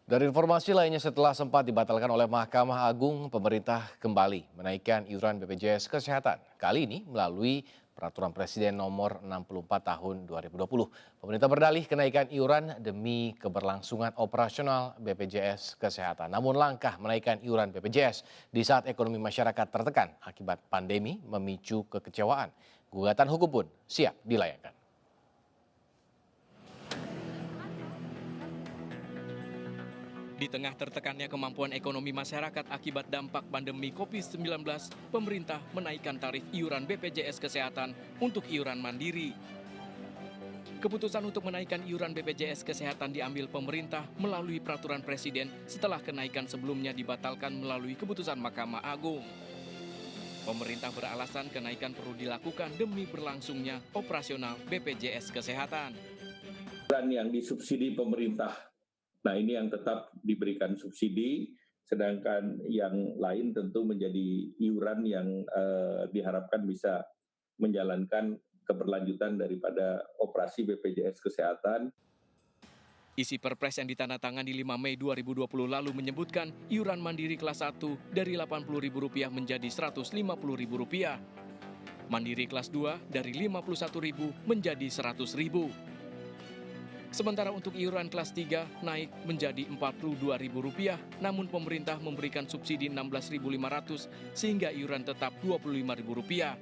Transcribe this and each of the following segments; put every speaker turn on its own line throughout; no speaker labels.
Dari informasi lainnya, setelah sempat dibatalkan oleh Mahkamah Agung, pemerintah kembali menaikkan iuran BPJS Kesehatan. Kali ini melalui Peraturan Presiden Nomor 64 Tahun 2020. Pemerintah berdalih kenaikan iuran demi keberlangsungan operasional BPJS Kesehatan. Namun langkah menaikkan iuran BPJS di saat ekonomi masyarakat tertekan akibat pandemi memicu kekecewaan. Gugatan hukum pun siap dilayangkan.
Di tengah tertekannya kemampuan ekonomi masyarakat akibat dampak pandemi COVID-19, pemerintah menaikkan tarif iuran BPJS Kesehatan untuk iuran mandiri. Keputusan untuk menaikkan iuran BPJS Kesehatan diambil pemerintah melalui peraturan presiden setelah kenaikan sebelumnya dibatalkan melalui keputusan Mahkamah Agung. Pemerintah beralasan kenaikan perlu dilakukan demi berlangsungnya operasional BPJS Kesehatan.
Yang disubsidi pemerintah. Nah, ini yang tetap diberikan subsidi, sedangkan yang lain tentu menjadi iuran yang diharapkan bisa menjalankan keberlanjutan daripada operasi BPJS Kesehatan.
Isi Perpres yang ditandatangani 5 Mei 2020 lalu menyebutkan iuran mandiri kelas 1 dari Rp80.000 menjadi Rp150.000. Mandiri kelas 2 dari Rp51.000 menjadi Rp100.000. Sementara untuk iuran kelas 3 naik menjadi Rp42.000, namun pemerintah memberikan subsidi Rp16.500 sehingga iuran tetap Rp25.000.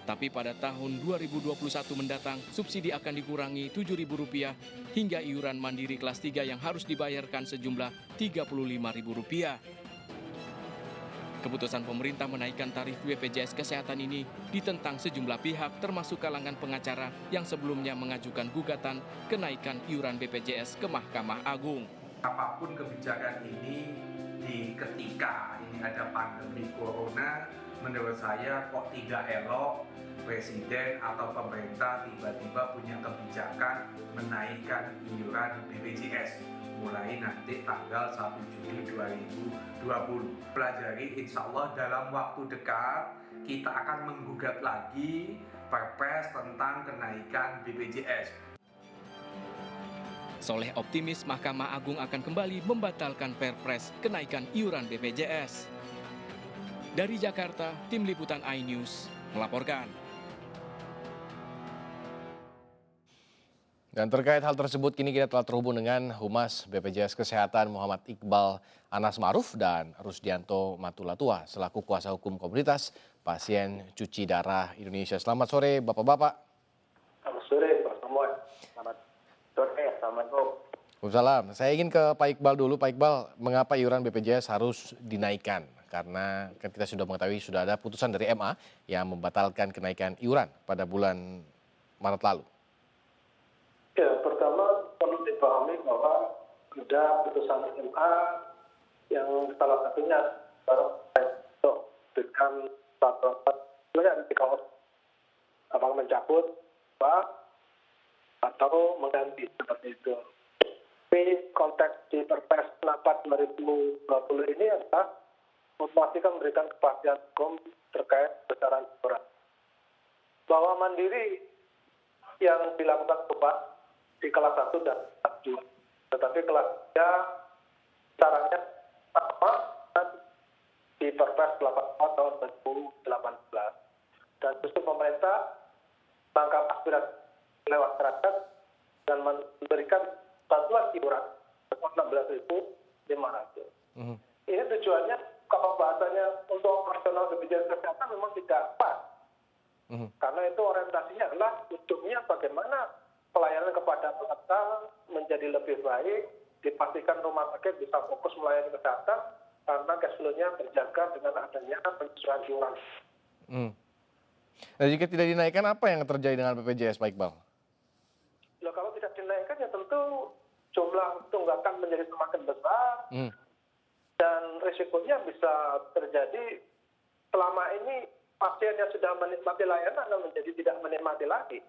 Tapi pada tahun 2021 mendatang, subsidi akan dikurangi Rp7.000 hingga iuran mandiri kelas 3 yang harus dibayarkan sejumlah Rp35.000. Keputusan pemerintah menaikkan tarif BPJS Kesehatan ini ditentang sejumlah pihak termasuk kalangan pengacara yang sebelumnya mengajukan gugatan kenaikan iuran BPJS ke Mahkamah Agung.
Apapun kebijakan ini ketika ini ada pandemi corona, menurut saya kok tidak elok Presiden atau pemerintah tiba-tiba punya kebijakan menaikkan iuran BPJS mulai nanti tanggal 1 Juli 2020. Pelajari, insya Allah dalam waktu dekat kita akan menggugat lagi Perpres tentang kenaikan BPJS.
Soleh optimis Mahkamah Agung akan kembali membatalkan Perpres kenaikan iuran BPJS. Dari Jakarta, Tim Liputan iNews melaporkan.
Dan terkait hal tersebut, kini kita telah terhubung dengan Humas BPJS Kesehatan Muhammad Iqbal Anas Ma'ruf dan Rusdianto Matulatua selaku kuasa hukum komunitas pasien cuci darah Indonesia. Selamat sore Bapak-Bapak.
Selamat sore Pak Samuel. Selamat sore, Assalamualaikum.
Waalaikumsalam. Saya ingin ke Pak Iqbal dulu. Pak Iqbal, mengapa iuran BPJS harus dinaikkan? Karena kan kita sudah mengetahui sudah ada putusan dari MA yang membatalkan kenaikan iuran pada bulan Maret lalu.
Ya, pertama perlu dipahami bahwa ada putusan MA yang salah satunya untuk dengan sebenarnya apakah mencabut atau mengganti seperti itu. Tapi konteks di Perpres 8 2020 ini adalah memastikan memberikan kepastian hukum terkait besaran iuran. Bahwa mandiri yang dilakukan obat di kelas 1 dan kelas 2. Tetapi kelas 3 caranya sama di Perpres 84 tahun 2018. Dan justru pemerintah tangkap aspirasi lewat rakyat dan memberikan bantuan iuran 16.500. Ini tujuannya, kalau bahasanya untuk operasional BPJS Kesehatan memang tidak pas. Karena itu orientasinya adalah untuknya bagaimana pelayanan kepada peserta menjadi lebih baik, dipastikan rumah sakit bisa fokus melayani kesehatan karena cash flow-nya terjaga dengan adanya penyesuaian iuran.
Nah, jika tidak dinaikkan, apa yang terjadi dengan BPJS, Pak Iqbal?
Loh, kalau tidak dinaikkan ya tentu jumlah tunggakan menjadi semakin besar dan risikonya bisa terjadi selama ini pasien yang sudah menikmati layanan akan menjadi tidak menikmati lagi.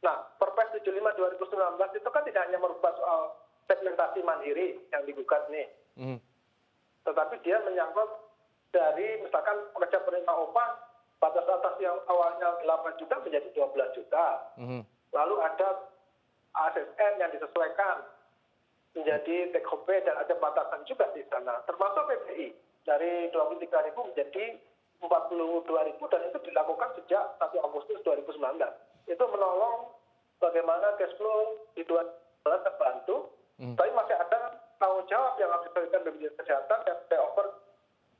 Nah, Perpres 75 2019 itu kan tidak hanya merubah soal segmentasi mandiri yang digugat nih. Tetapi dia menyangkut dari misalkan pekerja penerima upah batas atas yang awalnya 8 juta menjadi 12 juta. Lalu ada ASN yang disesuaikan. menjadi take home pay dan ada batasan juga di sana, termasuk PBI dari 23.000 menjadi 42.000 dan itu dilakukan sejak 1 Agustus 2019. Itu menolong bagaimana cash flow di 2019 terbantu, tapi masih ada tanggung jawab yang harus diberikan BPJS Kesehatan yang over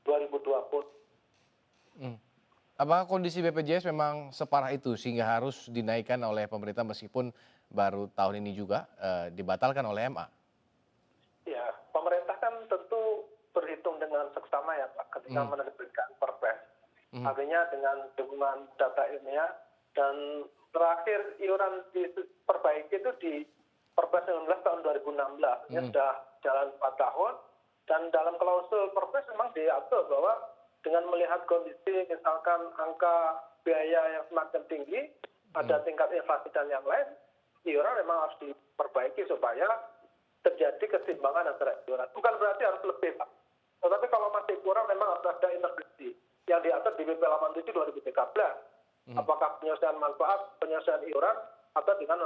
2020.
Apakah kondisi BPJS memang separah itu sehingga harus dinaikkan oleh pemerintah meskipun baru tahun ini juga dibatalkan oleh MA?
Ya, pemerintah kan tentu berhitung dengan seksama ya Pak ketika menerbitkan Perpres. Artinya dengan dukungan data ilmiah dan terakhir iuran diperbaiki itu di Perpres 19 tahun 2016. Ini sudah jalan 4 tahun dan dalam klausul Perpres memang diatur bahwa dengan melihat kondisi misalkan angka biaya yang semakin tinggi, ada tingkat inflasi dan yang lain, iuran memang harus diperbaiki supaya terjadi keseimbangan antara iuran. Bukan berarti harus lebih, Pak. Tetapi kalau masih kurang memang harus ada intervensi yang diatur di PP 87 2013. Apakah penyelesaian manfaat, penyelesaian iuran, atau dengan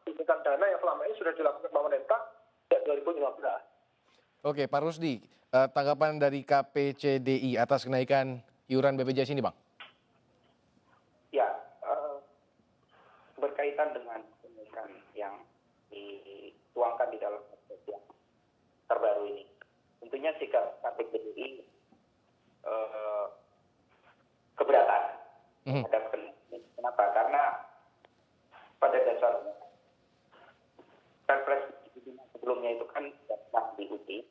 suntikan dana yang selama ini sudah dilakukan pemerintah sejak 2015.
Oke, Pak Rusdi, tanggapan dari KPCDI atas kenaikan iuran BPJS ini, Bang?
Ya, berkaitan dengan kenaikan yang dituangkan di dalam Perpres yang terbaru ini. Tentunya sikap KPCDI keberatan terhadap kenaikan. Kenapa? Karena pada dasarnya Perpres sebelumnya itu kan pernah diuji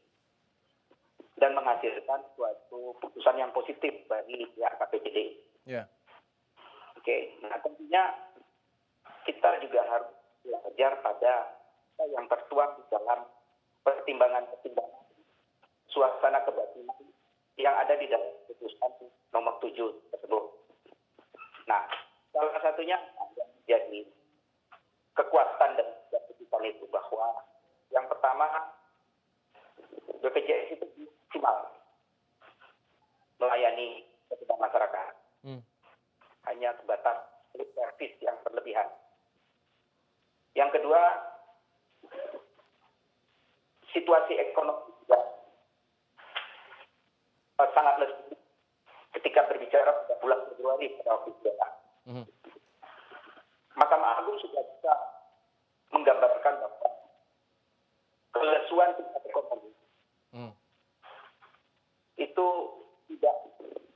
dan menghasilkan suatu putusan yang positif bagi pihak KPCDI.
Ya.
Oke, nah tentunya kita juga harus belajar pada yang tertuang di dalam pertimbangan-pertimbangan suasana kebatinan yang ada di dalam putusan nomor 7 tersebut. Nah, salah satunya yang menjadi kekuatan dan putusan itu bahwa yang pertama BPJS itu maksimal melayani kebutuhan masyarakat. Hanya sebatas servis yang berlebihan. Yang kedua, situasi ekonomi juga sangat lesu ketika berbicara pada bulan Februari pada waktu itu. Mahkamah Agung sudah bisa menggambarkan bahwa kelesuan tingkat ekonomi itu tidak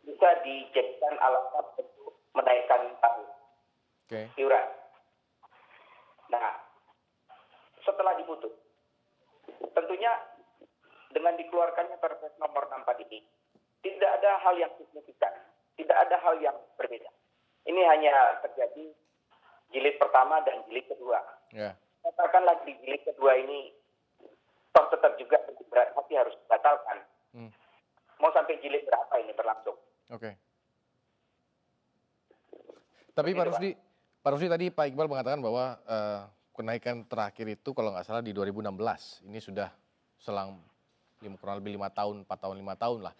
bisa dijadikan alasan untuk menaikkan tarif iuran. Nah, setelah diputus, tentunya dengan dikeluarkannya Perpres nomor 64 ini, tidak ada hal yang signifikan, tidak ada hal yang berbeda. Ini hanya terjadi jilid pertama dan jilid kedua. Katakanlah di jilid kedua ini, toh tetap juga berat hati harus dibatalkan. Mau sampai jilid berapa ini berlangsung?
Tapi Pak Rusdi tadi Pak Iqbal mengatakan bahwa kenaikan terakhir itu kalau nggak salah di 2016. Ini sudah selang kurang lebih 5 tahun, 4 tahun, 5 tahun lah.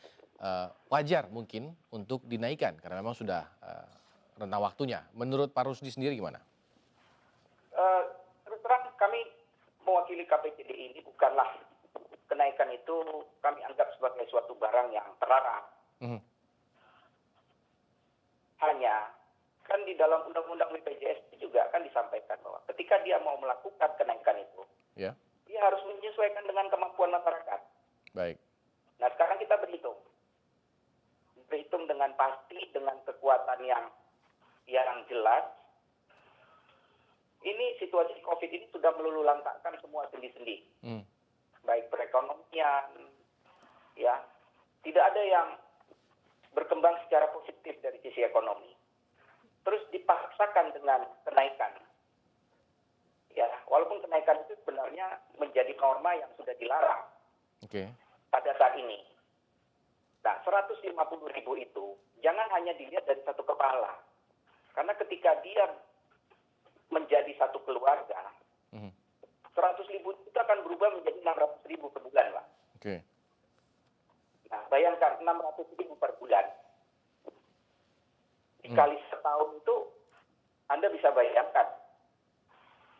Wajar mungkin untuk dinaikkan karena memang sudah rentang waktunya. Menurut Pak Rusdi sendiri gimana?
Terus terang kami mewakili KPCDI ini bukanlah kenaikan itu kami anggap sebagai suatu barang yang terlarang. Hanya kan di dalam Undang-Undang BPJS juga kan disampaikan bahwa ketika dia mau melakukan kenaikan itu, dia harus menyesuaikan dengan kemampuan masyarakat.
Baik.
Nah sekarang kita berhitung dengan pasti, dengan kekuatan yang jelas. Ini situasi COVID ini sudah meluluhlantahkan semua sendi-sendi. Baik perekonomian, ya, tidak ada yang berkembang secara positif dari sisi ekonomi. Terus dipaksakan dengan kenaikan. Ya, walaupun kenaikan itu sebenarnya menjadi norma yang sudah dilarang pada saat ini. Nah, 150.000 itu jangan hanya dilihat dari satu kepala. Karena ketika dia menjadi satu keluarga, 100.000 itu akan berubah menjadi 600.000 per bulan, Pak. Nah, bayangkan 600.000 per bulan. Dikali setahun itu, Anda bisa bayangkan.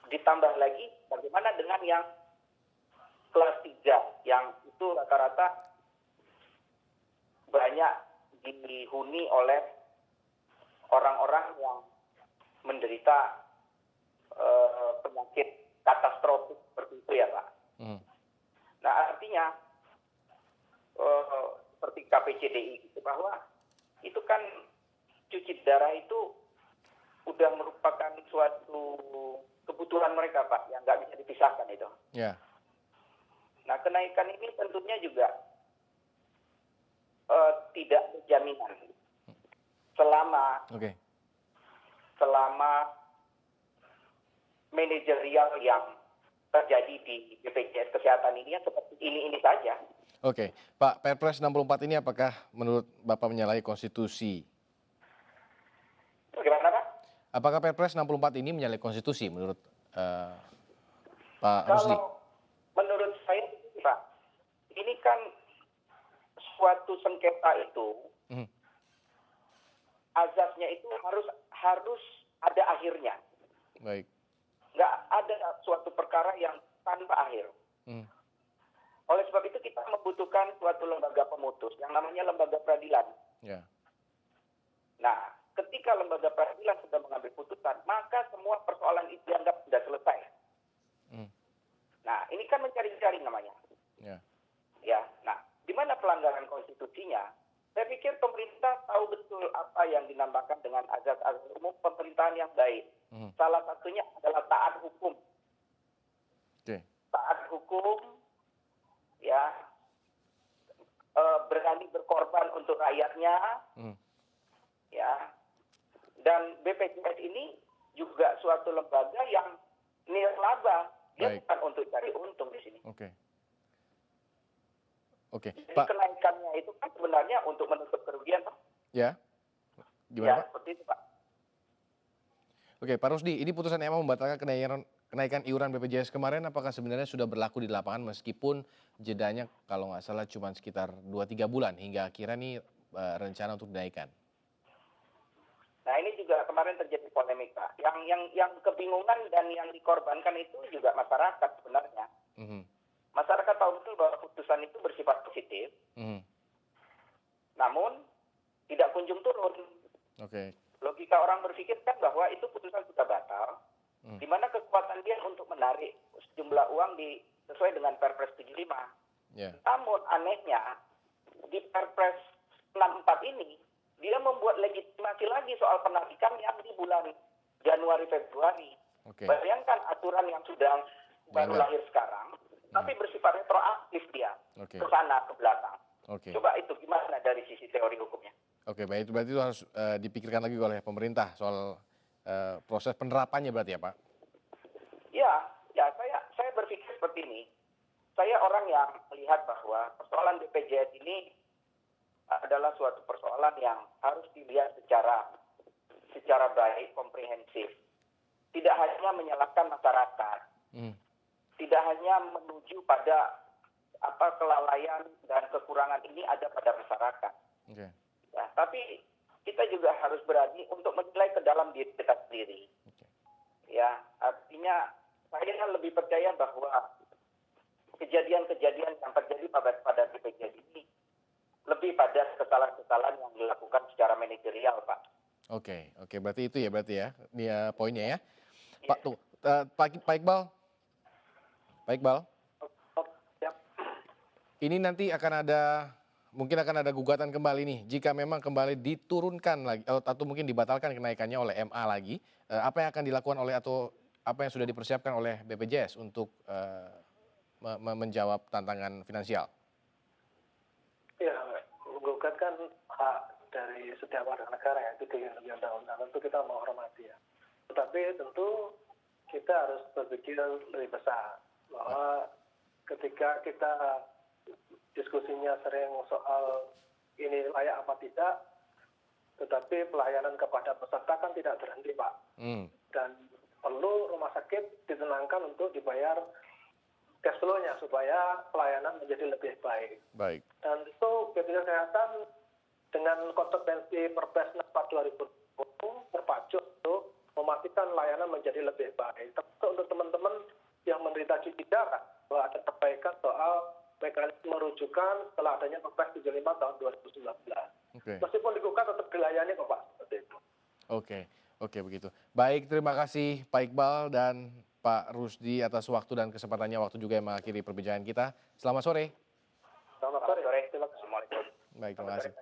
Ditambah lagi bagaimana dengan yang kelas 3 yang itu rata-rata banyak dihuni oleh orang-orang yang menderita penyakit katastrofik seperti itu ya Pak. Nah artinya seperti KPCDI gitu, bahwa itu kan cuci darah itu udah merupakan suatu kebutuhan mereka Pak, yang nggak bisa dipisahkan itu.
Ya.
Nah kenaikan ini tentunya juga tidak berjaminan selama manajerial yang terjadi di BPJS Kesehatan ini yang seperti ini saja.
Oke, Pak, Perpres 64 ini apakah menurut Bapak menyalahi konstitusi?
Bagaimana Pak?
Apakah Perpres 64 ini menyalahi konstitusi menurut Pak Rusdi?
Kalau menurut saya Pak, ini kan suatu sengketa itu azasnya itu harus ada akhirnya.
Baik.
Nggak ada suatu perkara yang tanpa akhir. Oleh sebab itu kita membutuhkan suatu lembaga pemutus yang namanya lembaga peradilan.
Ya.
Nah, ketika lembaga peradilan sudah mengambil putusan, maka semua persoalan itu dianggap sudah selesai. Nah, ini kan mencari-cari namanya.
Ya.
Ya, nah, di mana pelanggaran konstitusinya? Saya pikir pemerintah tahu betul apa yang dinamakan dengan azas-azas umum pemerintahan yang baik. Salah satunya adalah taat hukum.
Oke.
Taat hukum, ya, berani berkorban untuk rakyatnya, ya. Dan BPJS ini juga suatu lembaga yang nirlaba, dia bukan untuk cari untung di sini.
Oke,
Jadi
Pak.
kenaikannya itu kan sebenarnya untuk menutup kerugian, Pak.
Ya.
Ya,
Gimana, Pak?
seperti itu, Pak.
Oke, Pak Rusdi, ini putusan MA membatalkan kenaikan iuran BPJS kemarin, apakah sebenarnya sudah berlaku di lapangan meskipun jedanya kalau nggak salah cuma sekitar 2-3 bulan hingga akhirnya nih rencana untuk dinaikkan?
Nah, ini juga kemarin terjadi polemik, Pak. Yang kebingungan dan yang dikorbankan itu juga masyarakat sebenarnya. Masyarakat tahu betul bahwa putusan itu bersifat positif, namun tidak kunjung turun. Logika orang berpikir kan bahwa itu putusan sudah batal, di mana kekuatan dia untuk menarik sejumlah uang sesuai dengan Perpres 75. Namun anehnya, di Perpres 64 ini, dia membuat legitimasi lagi soal penarikan yang di bulan Januari-Februari. Bayangkan aturan yang sudah baru lahir sekarang, tapi bersifat retroaktif dia, ke sana, ke belakang. Coba itu gimana dari sisi teori hukumnya?
Oke, baik, berarti itu harus dipikirkan lagi oleh pemerintah soal proses penerapannya berarti ya, Pak?
Ya, saya berpikir seperti ini. Saya orang yang melihat bahwa persoalan BPJS ini adalah suatu persoalan yang harus dilihat secara baik, komprehensif. Tidak hanya menyalahkan masyarakat, tidak hanya menuju pada kelalaian dan kekurangan ini ada pada masyarakat. Ya, tapi kita juga harus berani untuk menilai ke dalam diri kita sendiri. Ya, artinya saya lebih percaya bahwa kejadian-kejadian yang terjadi pada BPJS ini lebih pada kesalahan-kesalahan yang dilakukan secara manajerial, Pak.
Oke, berarti itu ya dia poinnya ya. Pak tuh, Pak Iqbal. Ini nanti mungkin akan ada gugatan kembali nih. Jika memang kembali diturunkan lagi atau mungkin dibatalkan kenaikannya oleh MA lagi, apa yang akan dilakukan atau apa yang sudah dipersiapkan oleh BPJS untuk menjawab tantangan finansial?
Ya, menggugat kan hak dari setiap warga negara ya, itu dilindungi undang-undang, tentu kita menghormati ya. Tetapi tentu kita harus berpikir lebih besar bahwa ketika kita diskusinya sering soal ini layak apa tidak, tetapi pelayanan kepada peserta kan tidak berhenti, Pak. Dan perlu rumah sakit ditenangkan untuk dibayar cash flow-nya supaya pelayanan menjadi lebih baik. Dan itu BPJS Kesehatan dengan konsekuensi Perpres 64 2020 terpacu untuk memastikan layanan menjadi lebih baik. Termasuk untuk teman-teman yang menderita cuci darah, bahwa ada perbaikan soal mekanisme rujukan setelah adanya Perpres 75 tahun 2019. Meskipun digugat tetap dilayani kok Pak, seperti itu.
Oke begitu. Baik, terima kasih Pak Iqbal dan Pak Rusdi atas waktu dan kesempatannya, waktu juga yang mengakhiri perbincangan kita. Selamat sore.
Selamat sore.
Assalamualaikum.
Baik, terima kasih.